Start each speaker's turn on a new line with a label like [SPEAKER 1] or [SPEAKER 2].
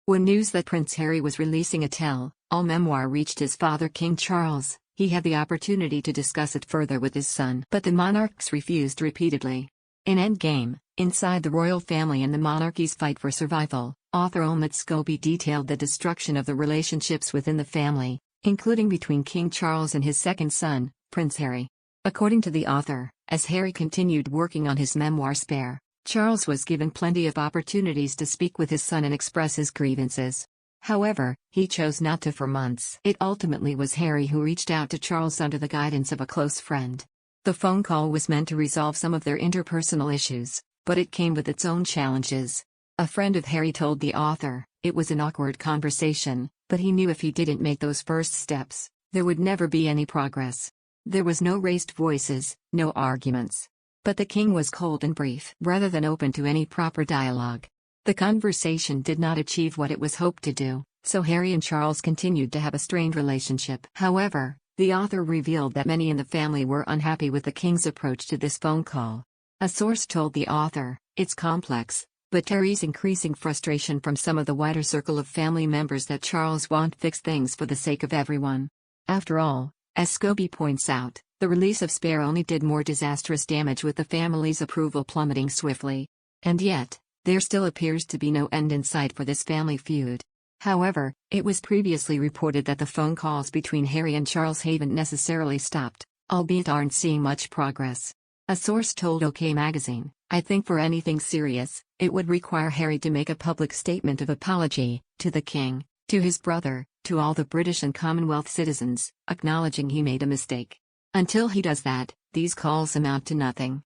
[SPEAKER 1] When news that Prince Harry was releasing a tell-all memoir reached his father King Charles, he had the opportunity to discuss it further with his son. But the monarchs refused repeatedly. In Endgame, inside the royal family and the monarchy's fight for survival, author Omid Scobie detailed the destruction of the relationships within the family, including between King Charles and his second son, Prince Harry. According to the author, as Harry continued working on his memoir Spare, Charles was given plenty of opportunities to speak with his son and express his grievances. However, he chose not to for months. It ultimately was Harry who reached out to Charles under the guidance of a close friend. The phone call was meant to resolve some of their interpersonal issues, but it came with its own challenges. A friend of Harry told the author, it was an awkward conversation, but he knew if he didn't make those first steps, there would never be any progress. There was no raised voices, no arguments. But the king was cold and brief rather than open to any proper dialogue. The conversation did not achieve what it was hoped to do, so Harry and Charles continued to have a strained relationship. However, the author revealed that many in the family were unhappy with the king's approach to this phone call. A source told the author, it's complex, but Harry's increasing frustration from some of the wider circle of family members that Charles won't fix things for the sake of everyone. After all, as Scobie points out, the release of Spare only did more disastrous damage with the family's approval plummeting swiftly. And yet, there still appears to be no end in sight for this family feud. However, it was previously reported that the phone calls between Harry and Charles haven't necessarily stopped, albeit aren't seeing much progress. A source told OK Magazine, I think for anything serious, it would require Harry to make a public statement of apology, to the king, to his brother, to all the British and Commonwealth citizens, acknowledging he made a mistake. Until he does that, these calls amount to nothing.